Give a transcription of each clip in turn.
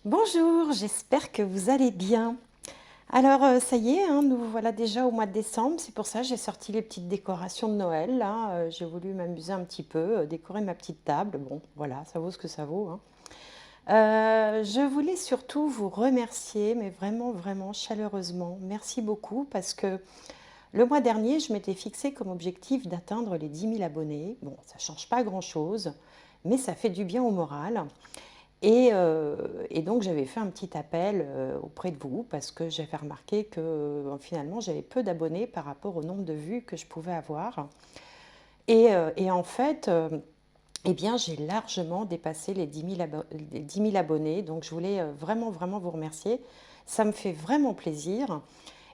Bonjour, j'espère que vous allez bien. Alors, ça y est, hein, nous voilà déjà au mois de décembre. C'est pour ça que j'ai sorti les petites décorations de Noël. Là, j'ai voulu m'amuser un petit peu, décorer ma petite table. Bon, voilà, ça vaut ce que ça vaut, hein. Je voulais surtout vous remercier, mais vraiment, vraiment chaleureusement. Merci beaucoup parce que le mois dernier, je m'étais fixé comme objectif d'atteindre les 10 000 abonnés. Bon, ça ne change pas grand-chose, mais ça fait du bien au moral. Et donc j'avais fait un petit appel auprès de vous parce que j'avais remarqué que finalement j'avais peu d'abonnés par rapport au nombre de vues que je pouvais avoir. Et en fait, eh bien, j'ai largement dépassé les 10 000 abonnés. Donc je voulais vraiment, vraiment vous remercier. Ça me fait vraiment plaisir.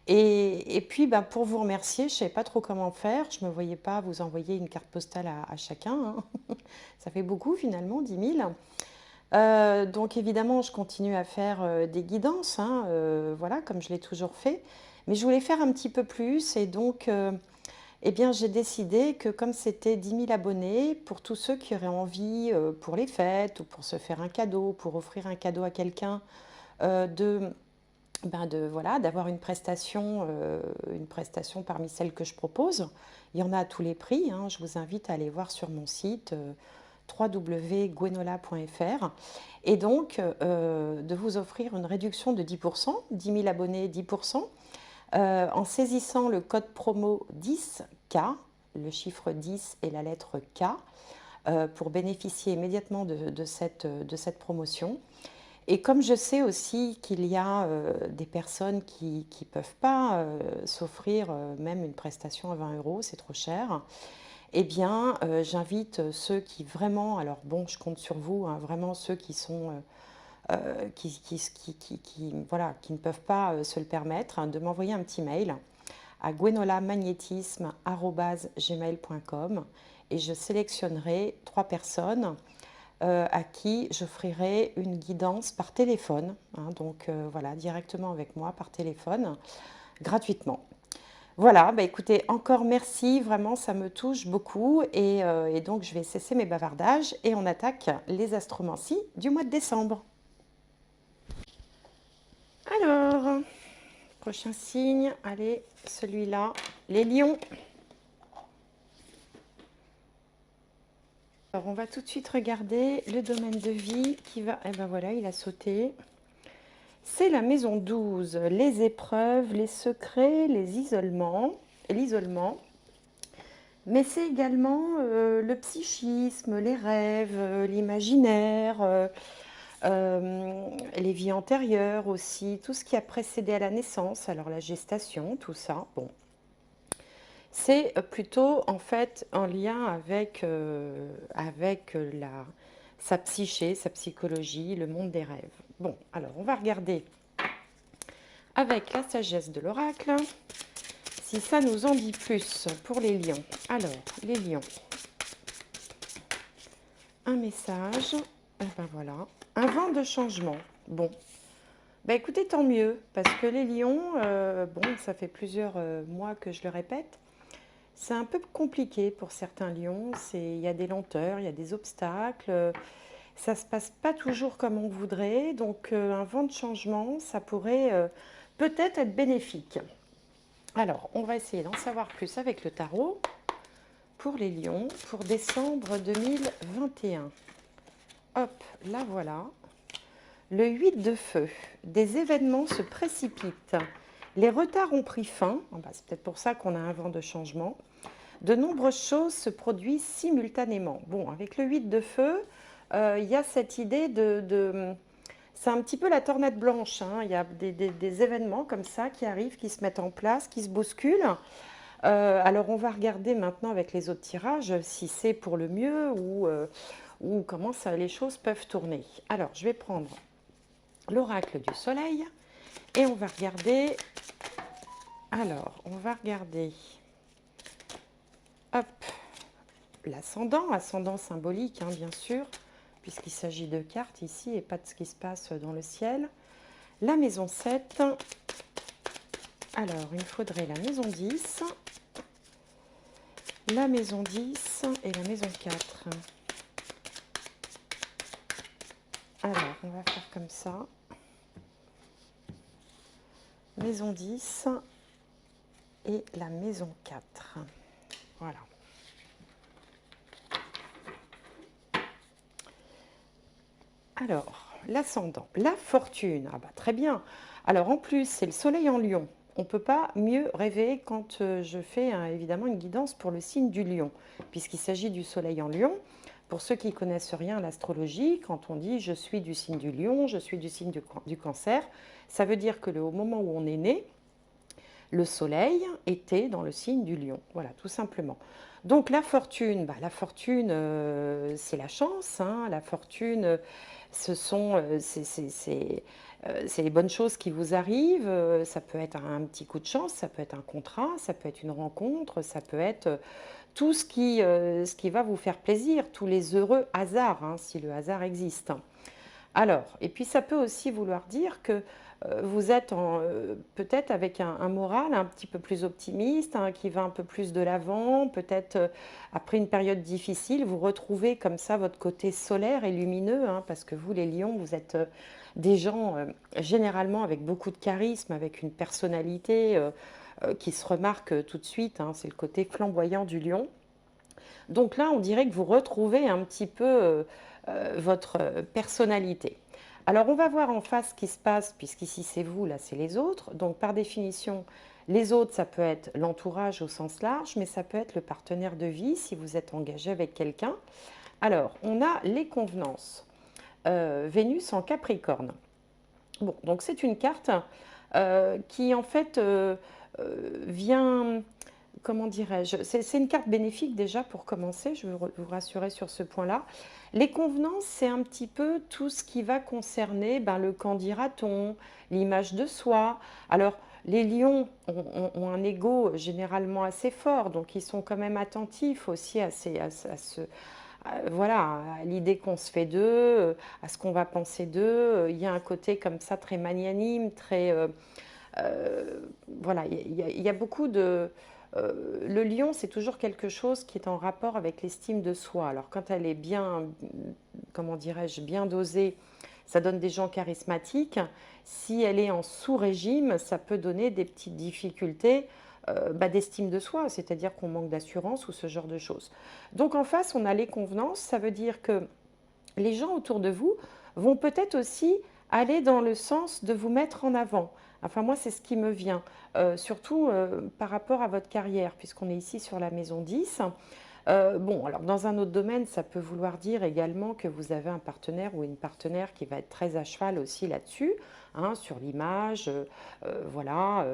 Et puis, bah, pour vous remercier, je ne savais pas trop comment faire. Je ne me voyais pas vous envoyer une carte postale à chacun, hein. Ça fait beaucoup finalement, 10 000. Donc évidemment, je continue à faire des guidances, hein, voilà, comme je l'ai toujours fait. Mais je voulais faire un petit peu plus et donc eh bien, j'ai décidé que comme c'était 10 000 abonnés, pour tous ceux qui auraient envie pour les fêtes ou pour se faire un cadeau, pour offrir un cadeau à quelqu'un, de, voilà, d'avoir une prestation parmi celles que je propose. Il y en a à tous les prix, hein. Je vous invite à aller voir sur mon site www.gwenola.fr et donc de vous offrir une réduction de 10%, 10 000 abonnés 10%, en saisissant le code promo 10K, le chiffre 10 et la lettre K, pour bénéficier immédiatement de cette promotion. Et comme je sais aussi qu'il y a des personnes qui ne peuvent pas s'offrir même une prestation à 20 euros, c'est trop cher, eh bien j'invite ceux qui vraiment, alors bon, je compte sur vous, hein, vraiment ceux qui sont, voilà, qui ne peuvent pas se le permettre, hein, de m'envoyer un petit mail à gwenolamagnétisme@gmail.com et je sélectionnerai 3 personnes à qui j'offrirai une guidance par téléphone, hein, donc voilà, directement avec moi par téléphone, gratuitement. Voilà, bah écoutez, encore merci, vraiment ça me touche beaucoup et donc je vais cesser mes bavardages et on attaque les astromancies du mois de décembre. Alors, prochain signe, allez, celui-là, les lions. Alors on va tout de suite regarder le domaine de vie qui va, eh ben voilà, il a sauté. C'est la maison 12, les épreuves, les secrets, l'isolement. Mais c'est également le psychisme, les rêves, l'imaginaire, les vies antérieures aussi, tout ce qui a précédé à la naissance, alors la gestation, tout ça. Bon, c'est plutôt en fait en lien avec sa psyché, sa psychologie, le monde des rêves. Bon, alors on va regarder avec la sagesse de l'oracle si ça nous en dit plus pour les lions. Alors, les lions, un message, et ben voilà, un vent de changement. Bon, ben écoutez, tant mieux, parce que les lions, bon, ça fait plusieurs mois que je le répète, c'est un peu compliqué pour certains lions, il y a des lenteurs, il y a des obstacles, ça ne se passe pas toujours comme on voudrait, donc un vent de changement, ça pourrait peut-être être bénéfique. Alors, on va essayer d'en savoir plus avec le tarot pour les lions pour décembre 2021. Hop, là voilà. Le 8 de feu. Des événements se précipitent. Les retards ont pris fin. C'est peut-être pour ça qu'on a un vent de changement. De nombreuses choses se produisent simultanément. Bon, avec le 8 de feu, il y a cette idée c'est un petit peu la tornade blanche, hein. Il y a des événements comme ça qui arrivent, qui se mettent en place, qui se bousculent. Alors on va regarder maintenant avec les autres tirages si c'est pour le mieux ou comment les choses peuvent tourner. Alors je vais prendre l'oracle du soleil et on va regarder. Alors on va regarder, hop, ascendant symbolique, hein, bien sûr, puisqu'il s'agit de cartes ici et pas de ce qui se passe dans le ciel. La maison 7, alors il me faudrait la maison 10, la maison 10 et la maison 4. Alors, on va faire comme ça. maison 10 et la maison 4. Voilà. Alors, l'ascendant, la fortune, ah bah très bien. Alors en plus, c'est le soleil en lion. On ne peut pas mieux rêver quand je fais évidemment une guidance pour le signe du lion, puisqu'il s'agit du soleil en lion. Pour ceux qui ne connaissent rien à l'astrologie, quand on dit je suis du signe du lion, je suis du signe du cancer, ça veut dire que au moment où on est né, le soleil était dans le signe du lion. Voilà, tout simplement. Donc la fortune, c'est la chance, hein. La fortune, c'est les bonnes choses qui vous arrivent. Ça peut être un petit coup de chance, ça peut être un contrat, ça peut être une rencontre, ça peut être tout ce qui va vous faire plaisir, tous les heureux hasards, hein, si le hasard existe. Alors, et puis ça peut aussi vouloir dire que vous êtes peut-être avec un moral un petit peu plus optimiste, hein, qui va un peu plus de l'avant, peut-être après une période difficile, vous retrouvez comme ça votre côté solaire et lumineux, hein, parce que vous les lions, vous êtes des gens généralement avec beaucoup de charisme, avec une personnalité qui se remarque tout de suite, hein, c'est le côté flamboyant du lion. Donc là, on dirait que vous retrouvez un petit peu votre personnalité. Alors, on va voir en face ce qui se passe, puisqu'ici c'est vous, là c'est les autres. Donc, par définition, les autres, ça peut être l'entourage au sens large, mais ça peut être le partenaire de vie si vous êtes engagé avec quelqu'un. Alors, on a les convenances. Vénus en Capricorne. Bon, donc c'est une carte qui en fait vient, comment dirais-je, c'est une carte bénéfique déjà pour commencer, je veux vous rassurer sur ce point-là. Les convenances, c'est un petit peu tout ce qui va concerner le qu'en dira-t-on, l'image de soi. Alors, les lions ont un ego généralement assez fort, donc ils sont quand même attentifs aussi voilà, à l'idée qu'on se fait d'eux, à ce qu'on va penser d'eux. Il y a un côté comme ça très magnanime, très... voilà, il y a beaucoup de... le lion, c'est toujours quelque chose qui est en rapport avec l'estime de soi. Alors quand elle est bien, comment dirais-je, bien dosée, ça donne des gens charismatiques. Si elle est en sous-régime, ça peut donner des petites difficultés d'estime de soi, c'est-à-dire qu'on manque d'assurance ou ce genre de choses. Donc en face, on a les convenances, ça veut dire que les gens autour de vous vont peut-être aussi aller dans le sens de vous mettre en avant. Enfin, moi, c'est ce qui me vient, surtout par rapport à votre carrière, puisqu'on est ici sur la maison 10. Bon, alors dans un autre domaine, ça peut vouloir dire également que vous avez un partenaire ou une partenaire qui va être très à cheval aussi là-dessus, hein, sur l'image, voilà,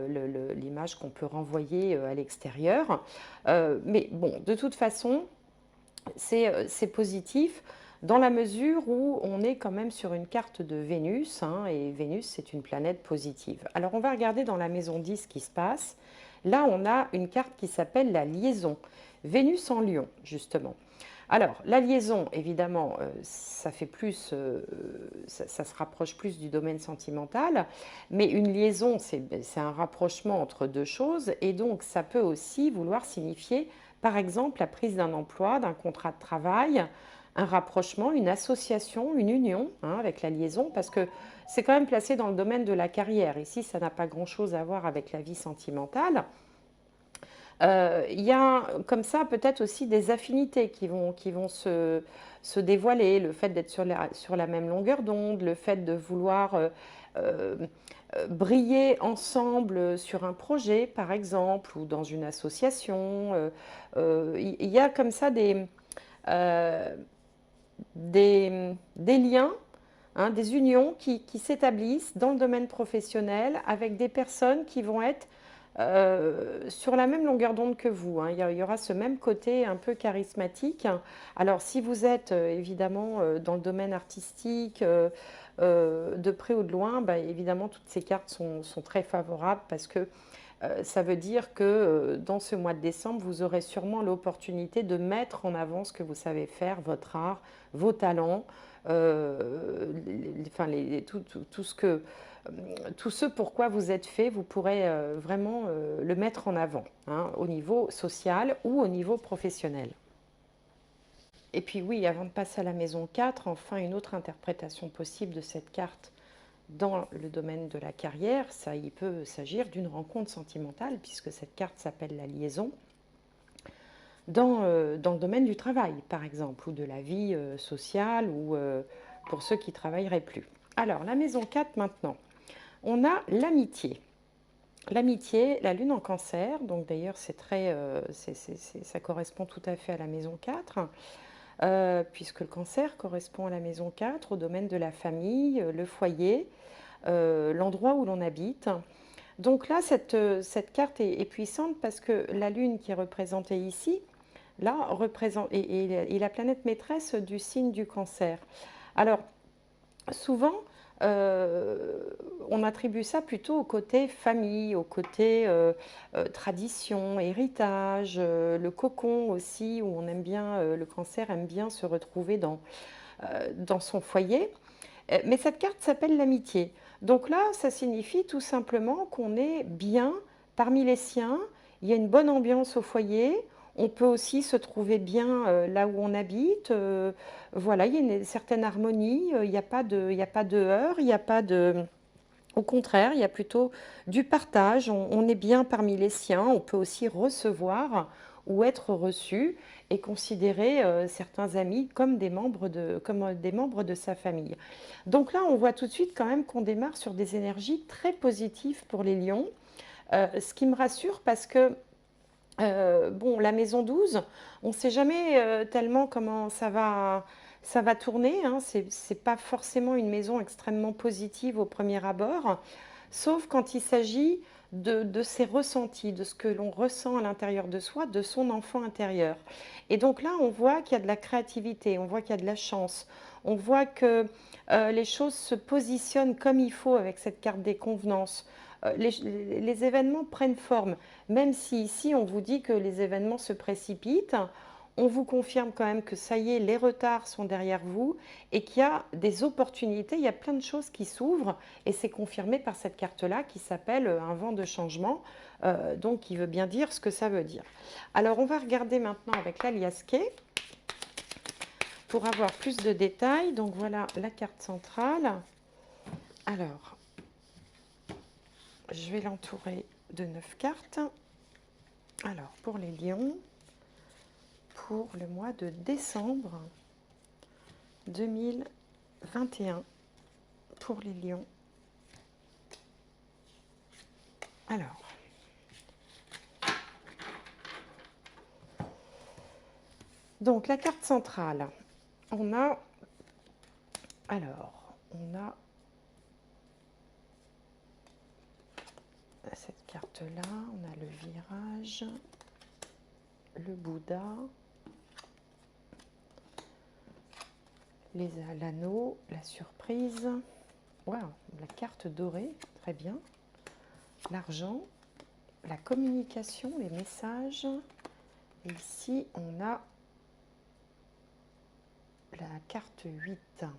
l'image qu'on peut renvoyer à l'extérieur. Mais bon, de toute façon, c'est positif dans la mesure où on est quand même sur une carte de Vénus, hein, et Vénus, c'est une planète positive. Alors, on va regarder dans la maison 10 ce qui se passe. Là, on a une carte qui s'appelle la liaison. Vénus en Lion, justement. Alors, la liaison, évidemment, ça fait plus, ça se rapproche plus du domaine sentimental, mais une liaison, c'est un rapprochement entre deux choses, et donc ça peut aussi vouloir signifier, par exemple, la prise d'un emploi, d'un contrat de travail, un rapprochement, une association, une union, hein, avec la liaison, parce que c'est quand même placé dans le domaine de la carrière. Ici, ça n'a pas grand-chose à voir avec la vie sentimentale. Il y a comme ça peut-être aussi des affinités qui vont se dévoiler, le fait d'être sur la même longueur d'onde, le fait de vouloir euh, briller ensemble sur un projet, par exemple, ou dans une association. Il y a comme ça euh, des liens, hein, des unions qui s'établissent dans le domaine professionnel avec des personnes qui vont être sur la même longueur d'onde que vous, hein. Il y aura ce même côté un peu charismatique. Alors, si vous êtes évidemment dans le domaine artistique, de près ou de loin, évidemment, toutes ces cartes sont très favorables parce que ça veut dire que dans ce mois de décembre, vous aurez sûrement l'opportunité de mettre en avant ce que vous savez faire, votre art, vos talents, enfin, tout ce pourquoi vous êtes fait, vous pourrez vraiment le mettre en avant, hein, au niveau social ou au niveau professionnel. Et puis oui, avant de passer à la maison 4, enfin une autre interprétation possible de cette carte dans le domaine de la carrière, il peut s'agir d'une rencontre sentimentale, puisque cette carte s'appelle la liaison, dans le domaine du travail, par exemple, ou de la vie sociale, ou pour ceux qui ne travailleraient plus. Alors, la maison 4 maintenant, on a l'amitié. L'amitié, la lune en cancer, donc d'ailleurs ça correspond tout à fait à la maison 4, puisque le cancer correspond à la maison 4, au domaine de la famille, le foyer, l'endroit où l'on habite. Donc là, cette carte est puissante parce que la lune qui est représentée ici, là, représente, et la planète maîtresse du signe du cancer. Alors, souvent, on attribue ça plutôt au côté famille, au côté tradition, héritage, le cocon aussi, où on aime bien, le cancer aime bien se retrouver dans son foyer. Mais cette carte s'appelle l'amitié. Donc là, ça signifie tout simplement qu'on est bien parmi les siens, il y a une bonne ambiance au foyer, on peut aussi se trouver bien là où on habite. Voilà, il y a une certaine harmonie, il n'y a pas de heurts, il n'y a pas de... Au contraire, il y a plutôt du partage, on est bien parmi les siens, on peut aussi recevoir ou être reçu et considérer certains amis comme des membres de sa famille. Donc là, on voit tout de suite quand même qu'on démarre sur des énergies très positives pour les lions, ce qui me rassure parce que bon, la maison 12, on ne sait jamais tellement comment ça va tourner, hein. C'est pas forcément une maison extrêmement positive au premier abord, sauf quand il s'agit de ses ressentis, de ce que l'on ressent à l'intérieur de soi, de son enfant intérieur. Et donc là, on voit qu'il y a de la créativité, on voit qu'il y a de la chance, on voit que les choses se positionnent comme il faut avec cette carte des convenances. Les événements prennent forme. Même si ici on vous dit que les événements se précipitent, on vous confirme quand même que ça y est, les retards sont derrière vous et qu'il y a des opportunités, il y a plein de choses qui s'ouvrent et c'est confirmé par cette carte-là qui s'appelle un vent de changement, donc qui veut bien dire ce que ça veut dire. Alors on va regarder maintenant avec l'alias Key pour avoir plus de détails. Donc voilà la carte centrale. Alors, je vais l'entourer de 9 cartes. Alors, pour les lions, pour le mois de décembre 2021, pour les lions. Alors, donc la carte centrale, on a cette carte-là, on a le virage, le Bouddha, l'anneau, la surprise, wow, la carte dorée, très bien, l'argent, la communication, les messages, et ici on a la carte 8, je ne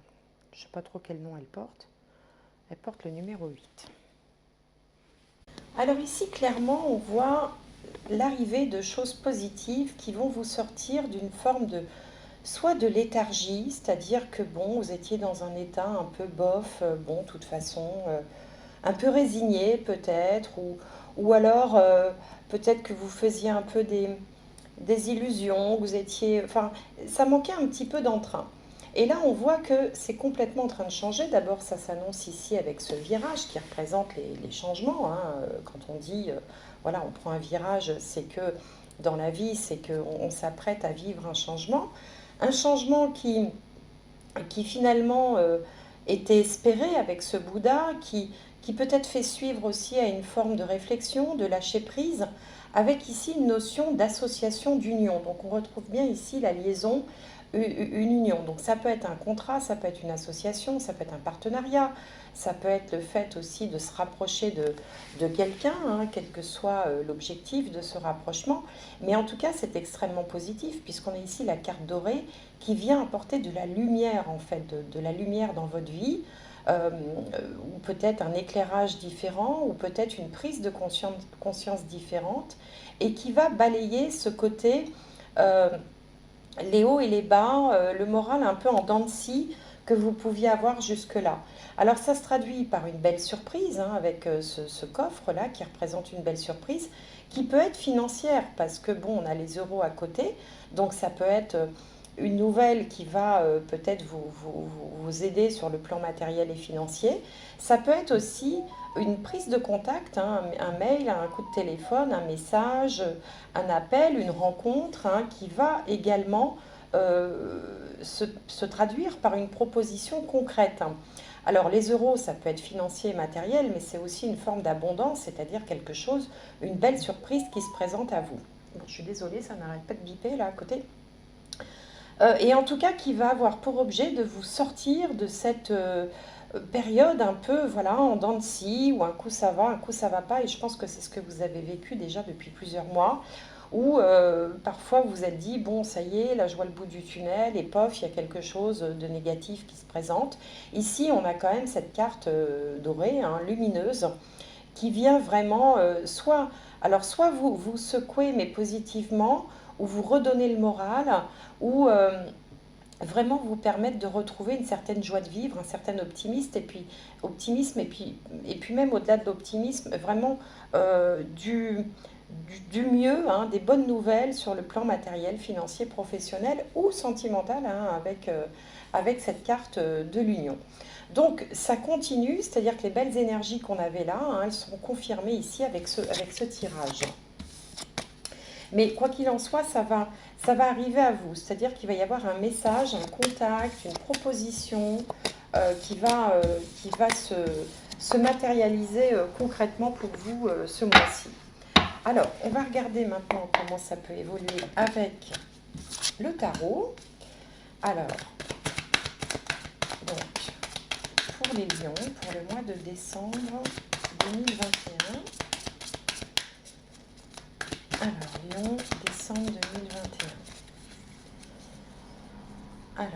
sais pas trop quel nom elle porte le numéro 8. Alors ici, clairement, on voit l'arrivée de choses positives qui vont vous sortir d'une forme de, soit de léthargie, c'est-à-dire que bon, vous étiez dans un état un peu bof, bon, de toute façon, un peu résigné peut-être, ou alors peut-être que vous faisiez un peu des illusions, vous étiez, enfin, ça manquait un petit peu d'entrain. Et là, on voit que c'est complètement en train de changer. D'abord, ça s'annonce ici avec ce virage qui représente les changements, hein. Quand on dit, voilà, on prend un virage, c'est que dans la vie, c'est qu'on s'apprête à vivre un changement. Un changement qui finalement était espéré avec ce Bouddha, qui peut-être fait suivre aussi à une forme de réflexion, de lâcher prise, avec ici une notion d'association, d'union. Donc on retrouve bien ici la liaison, une union. Donc ça peut être un contrat, ça peut être une association, ça peut être un partenariat, ça peut être le fait aussi de se rapprocher de quelqu'un, hein, quel que soit l'objectif de ce rapprochement. Mais en tout cas, c'est extrêmement positif puisqu'on a ici la carte dorée qui vient apporter de la lumière, en fait, de la lumière dans votre vie, ou peut-être un éclairage différent, ou peut-être une prise de conscience différente, et qui va balayer ce côté... les hauts et les bas, le moral un peu en dents de scie que vous pouviez avoir jusque-là. Alors ça se traduit par une belle surprise, hein, avec ce coffre-là qui représente une belle surprise, qui peut être financière, parce que bon, on a les euros à côté, donc ça peut être une nouvelle qui va peut-être vous aider sur le plan matériel et financier. Ça peut être aussi une prise de contact, hein, un mail, un coup de téléphone, un message, un appel, une rencontre, hein, qui va également se traduire par une proposition concrète. Alors les euros, ça peut être financier et matériel, mais c'est aussi une forme d'abondance, c'est-à-dire quelque chose, une belle surprise qui se présente à vous. Bon, je suis désolée, ça n'arrête pas de biper là à côté. Et en tout cas, qui va avoir pour objet de vous sortir de cette période un peu, voilà, en dents de scie, où un coup ça va, un coup ça va pas, et je pense que c'est ce que vous avez vécu déjà depuis plusieurs mois, où parfois vous vous êtes dit, bon, ça y est, là je vois le bout du tunnel, et pof, il y a quelque chose de négatif qui se présente. Ici, on a quand même cette carte dorée, hein, lumineuse, qui vient vraiment, soit vous secouer, mais positivement, ou vous redonner le moral, ou vraiment vous permettre de retrouver une certaine joie de vivre, un certain optimisme, et puis même au-delà de l'optimisme, vraiment du mieux, hein, des bonnes nouvelles sur le plan matériel, financier, professionnel ou sentimental, hein, avec cette carte de l'union. Donc ça continue, c'est-à-dire que les belles énergies qu'on avait là, hein, elles sont confirmées ici avec ce tirage. Mais quoi qu'il en soit, ça va arriver à vous. C'est-à-dire qu'il va y avoir un message, un contact, une proposition qui va se matérialiser concrètement pour vous ce mois-ci. Alors, on va regarder maintenant comment ça peut évoluer avec le tarot. Alors, donc, pour les lions, pour le mois de décembre 2021. Alors, Lyon, décembre 2021. Alors,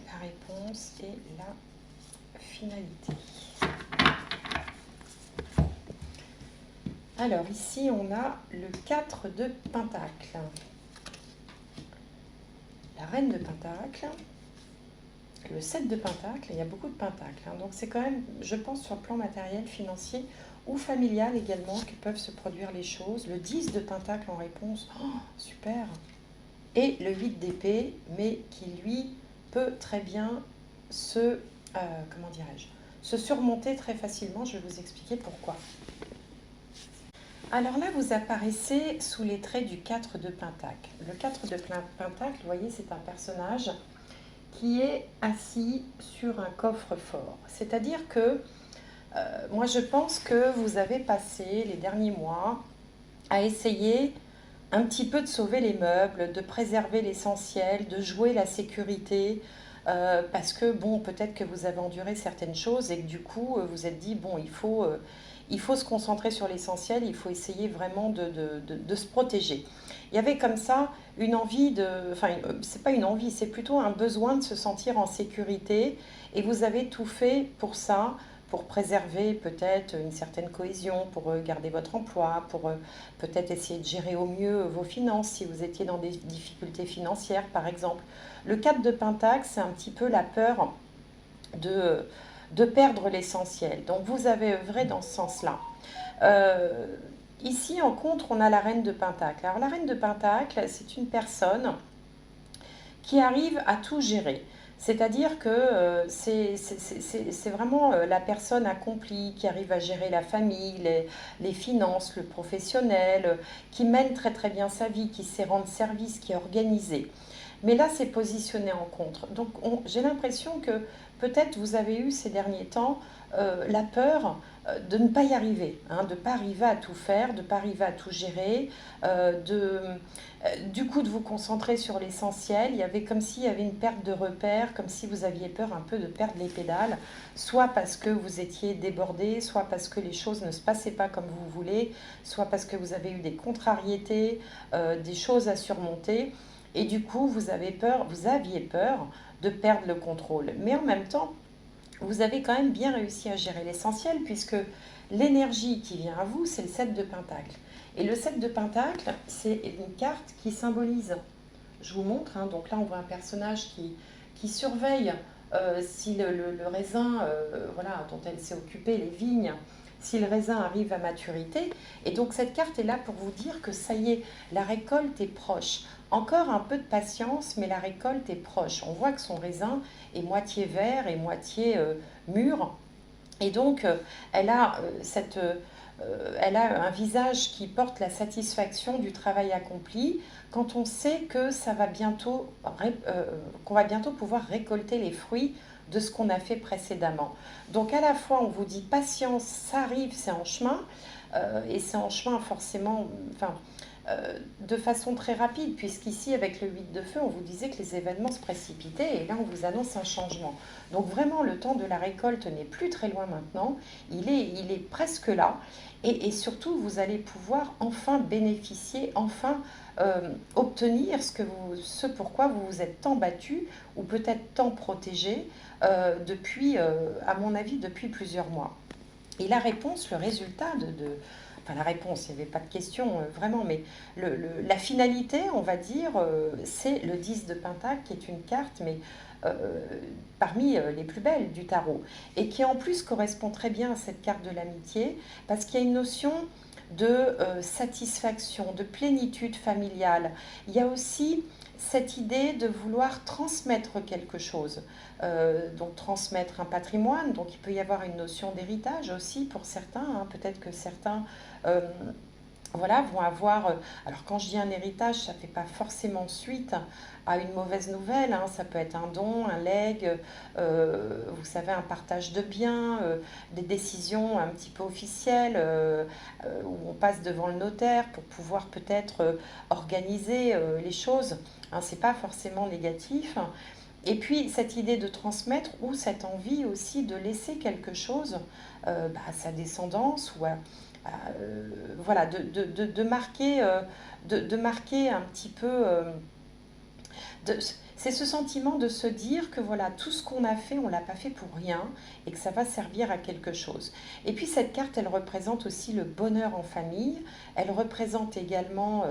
la réponse est la finalité. Alors, ici, on a le 4 de Pentacle. La Reine de Pentacle. Le 7 de Pentacle, il y a beaucoup de Pentacles, hein, donc c'est quand même, je pense, sur le plan matériel, financier ou familial également que peuvent se produire les choses. Le 10 de Pentacle en réponse, oh, super. Et le 8 d'épée, mais qui lui peut très bien comment dirais-je, se surmonter très facilement. Je vais vous expliquer pourquoi. Alors là, vous apparaissez sous les traits du 4 de Pentacle. Le 4 de Pentacle, vous voyez, c'est un personnage qui est assis sur un coffre-fort. C'est-à-dire que moi je pense que vous avez passé les derniers mois à essayer un petit peu de sauver les meubles, de préserver l'essentiel, de jouer la sécurité, parce que bon, peut-être que vous avez enduré certaines choses et que du coup vous êtes dit, bon, il faut se concentrer sur l'essentiel, il faut essayer vraiment de se protéger. Il y avait comme ça une envie enfin, c'est pas une envie, c'est plutôt un besoin de se sentir en sécurité, et vous avez tout fait pour ça, pour préserver peut-être une certaine cohésion, pour garder votre emploi, pour peut-être essayer de gérer au mieux vos finances si vous étiez dans des difficultés financières, par exemple. Le 4 de Pentacle, c'est un petit peu la peur de perdre l'essentiel. Donc vous avez œuvré dans ce sens-là. Ici, en contre, on a la Reine de Pentacle. Alors la Reine de Pentacle, c'est une personne qui arrive à tout gérer. C'est-à-dire que c'est vraiment la personne accomplie qui arrive à gérer la famille, les finances, le professionnel, qui mène très très bien sa vie, qui sait rendre service, qui est organisée. Mais là, c'est positionné en contre. Donc, j'ai l'impression que peut-être vous avez eu ces derniers temps la peur de ne pas y arriver, hein, de ne pas arriver à tout faire, de ne pas arriver à tout gérer, du coup de vous concentrer sur l'essentiel. Il y avait comme s'il y avait une perte de repère, comme si vous aviez peur un peu de perdre les pédales, soit parce que vous étiez débordé, soit parce que les choses ne se passaient pas comme vous voulez, soit parce que vous avez eu des contrariétés, des choses à surmonter. Et du coup, vous aviez peur de perdre le contrôle. Mais en même temps, vous avez quand même bien réussi à gérer l'essentiel, puisque l'énergie qui vient à vous, c'est le 7 de Pentacle. Et le 7 de Pentacle, c'est une carte qui symbolise, je vous montre, hein, donc là on voit un personnage qui surveille si le raisin, voilà, dont elle s'est occupée, les vignes, si le raisin arrive à maturité. Et donc cette carte est là pour vous dire que ça y est, la récolte est proche. Encore un peu de patience, mais la récolte est proche. On voit que son raisin est moitié vert et moitié mûr. Et donc, elle a un visage qui porte la satisfaction du travail accompli quand on sait que qu'on va bientôt pouvoir récolter les fruits de ce qu'on a fait précédemment. Donc à la fois on vous dit patience, ça arrive, c'est en chemin, et c'est en chemin forcément, enfin, de façon très rapide, puisqu'ici avec le 8 de feu, on vous disait que les événements se précipitaient, et là on vous annonce un changement. Donc vraiment le temps de la récolte n'est plus très loin maintenant, il est presque là, et surtout vous allez pouvoir enfin bénéficier, enfin obtenir ce pourquoi vous vous êtes tant battu, ou peut-être tant protégé, depuis, à mon avis, depuis plusieurs mois. Et la réponse, le résultat enfin la réponse, il n'y avait pas de question vraiment, mais la finalité, on va dire, c'est le 10 de Pentacle, qui est une carte, mais euh, parmi les plus belles du tarot, et qui en plus correspond très bien à cette carte de l'amitié, parce qu'il y a une notion de satisfaction, de plénitude familiale. Il y a aussi cette idée de vouloir transmettre quelque chose, donc transmettre un patrimoine, donc il peut y avoir une notion d'héritage aussi pour certains, hein. Peut-être que certains euh, voilà, vont avoir, alors quand je dis un héritage, ça ne fait pas forcément suite à une mauvaise nouvelle, hein. Ça peut être un don, un legs, vous savez, un partage de biens, des décisions un petit peu officielles, où on passe devant le notaire pour pouvoir peut-être organiser les choses, hein. C'est pas forcément négatif. Et puis cette idée de transmettre, ou cette envie aussi de laisser quelque chose à sa descendance, ou voilà, de marquer un petit peu. C'est ce sentiment de se dire que voilà, tout ce qu'on a fait, on ne l'a pas fait pour rien, et que ça va servir à quelque chose. Et puis cette carte, elle représente aussi le bonheur en famille, elle représente également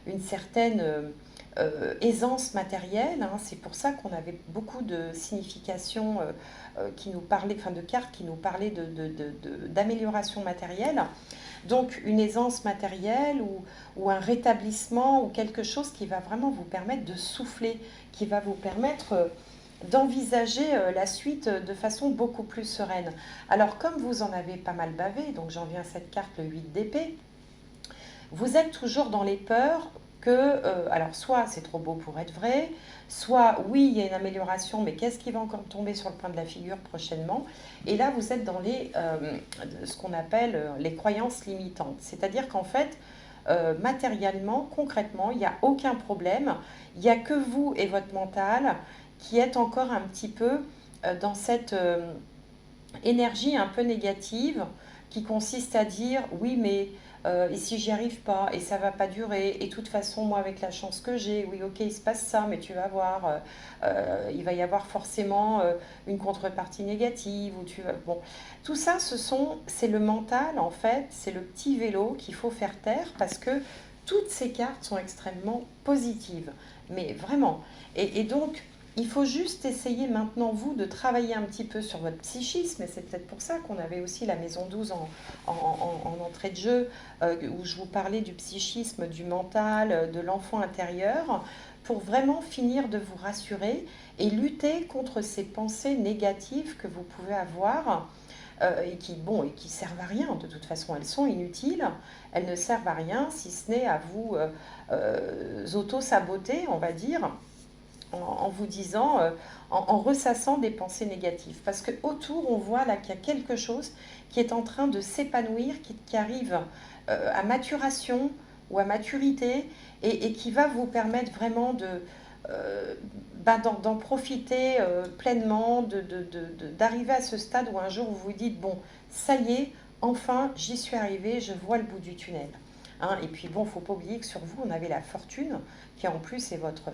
une certaine aisance matérielle, hein. C'est pour ça qu'on avait beaucoup de significations qui nous parlaient, enfin de cartes qui nous parlaient d'amélioration matérielle. Donc une aisance matérielle, ou un rétablissement, ou quelque chose qui va vraiment vous permettre de souffler, qui va vous permettre d'envisager la suite de façon beaucoup plus sereine. Alors comme vous en avez pas mal bavé, donc j'en viens à cette carte, le 8 d'épée, vous êtes toujours dans les peurs que, alors soit c'est trop beau pour être vrai, soit oui, il y a une amélioration, mais qu'est-ce qui va encore tomber sur le point de la figure prochainement? Et là, vous êtes dans ce qu'on appelle les croyances limitantes. C'est-à-dire qu'en fait, matériellement, concrètement, il n'y a aucun problème. Il n'y a que vous et votre mental qui êtes encore un petit peu dans cette énergie un peu négative qui consiste à dire oui mais et si j'y arrive pas et ça va pas durer et de toute façon moi avec la chance que j'ai, oui ok il se passe ça mais tu vas voir il va y avoir forcément une contrepartie négative ou tu vas bon tout ça c'est le mental en fait, c'est le petit vélo qu'il faut faire taire parce que toutes ces cartes sont extrêmement positives mais vraiment et donc il faut juste essayer maintenant, vous, de travailler un petit peu sur votre psychisme, et c'est peut-être pour ça qu'on avait aussi la maison 12 en entrée de jeu, où je vous parlais du psychisme, du mental, de l'enfant intérieur, pour vraiment finir de vous rassurer et lutter contre ces pensées négatives que vous pouvez avoir. Et qui servent à rien, de toute façon, elles sont inutiles, elles ne servent à rien si ce n'est à vous auto-saboter, on va dire, en vous disant, en ressassant des pensées négatives. Parce que autour, on voit là qu'il y a quelque chose qui est en train de s'épanouir, qui arrive à maturation ou à maturité, et qui va vous permettre vraiment d'en profiter pleinement, d'arriver à ce stade où un jour vous vous dites, bon, ça y est, enfin, j'y suis arrivée, je vois le bout du tunnel. Hein, et puis bon, il ne faut pas oublier que sur vous, on avait la fortune, qui en plus est votre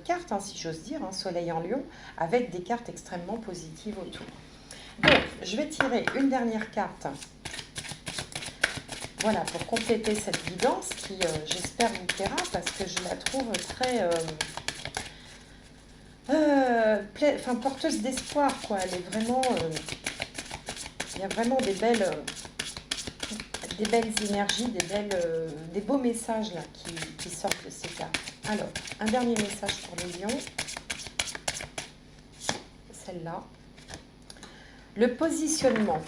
carte, hein, si j'ose dire, hein, Soleil en Lion, avec des cartes extrêmement positives autour. Donc, je vais tirer une dernière carte Voilà, pour compléter cette guidance qui, j'espère, vous plaira parce que je la trouve très enfin, porteuse d'espoir, quoi. Elle est vraiment, il y a vraiment des belles énergies, des beaux messages là qui sortent de ces cartes. Alors, un dernier message pour les lions, celle-là. Le positionnement.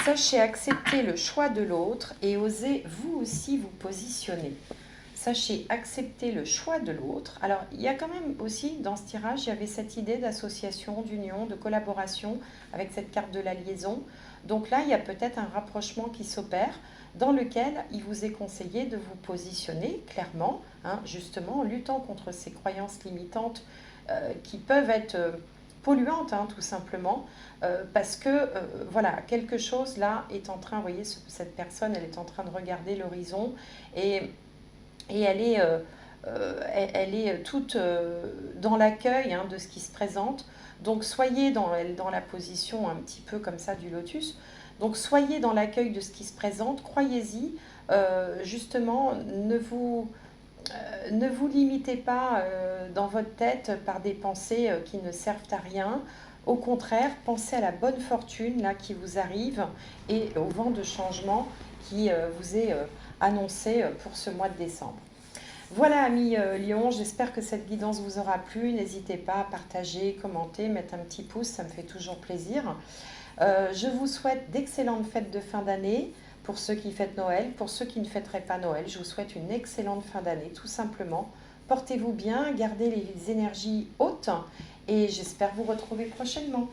Sachez accepter le choix de l'autre et osez vous aussi vous positionner. Sachez accepter le choix de l'autre. Alors, il y a quand même aussi, dans ce tirage, il y avait cette idée d'association, d'union, de collaboration avec cette carte de la liaison. Donc là, il y a peut-être un rapprochement qui s'opère dans lequel il vous est conseillé de vous positionner clairement, hein, justement en luttant contre ces croyances limitantes qui peuvent être polluantes, hein, tout simplement, parce que voilà, quelque chose là est en train, vous voyez, cette personne, elle est en train de regarder l'horizon et elle est toute dans l'accueil, hein, de ce qui se présente. Donc soyez dans la position un petit peu comme ça du lotus. Donc soyez dans l'accueil de ce qui se présente, croyez-y. Justement, ne vous limitez pas dans votre tête par des pensées qui ne servent à rien. Au contraire, pensez à la bonne fortune là, qui vous arrive et au vent de changement qui vous est annoncé pour ce mois de décembre. Voilà, amis Lion, j'espère que cette guidance vous aura plu. N'hésitez pas à partager, commenter, mettre un petit pouce, ça me fait toujours plaisir. Je vous souhaite d'excellentes fêtes de fin d'année pour ceux qui fêtent Noël. Pour ceux qui ne fêteraient pas Noël, je vous souhaite une excellente fin d'année, tout simplement. Portez-vous bien, gardez les énergies hautes et j'espère vous retrouver prochainement.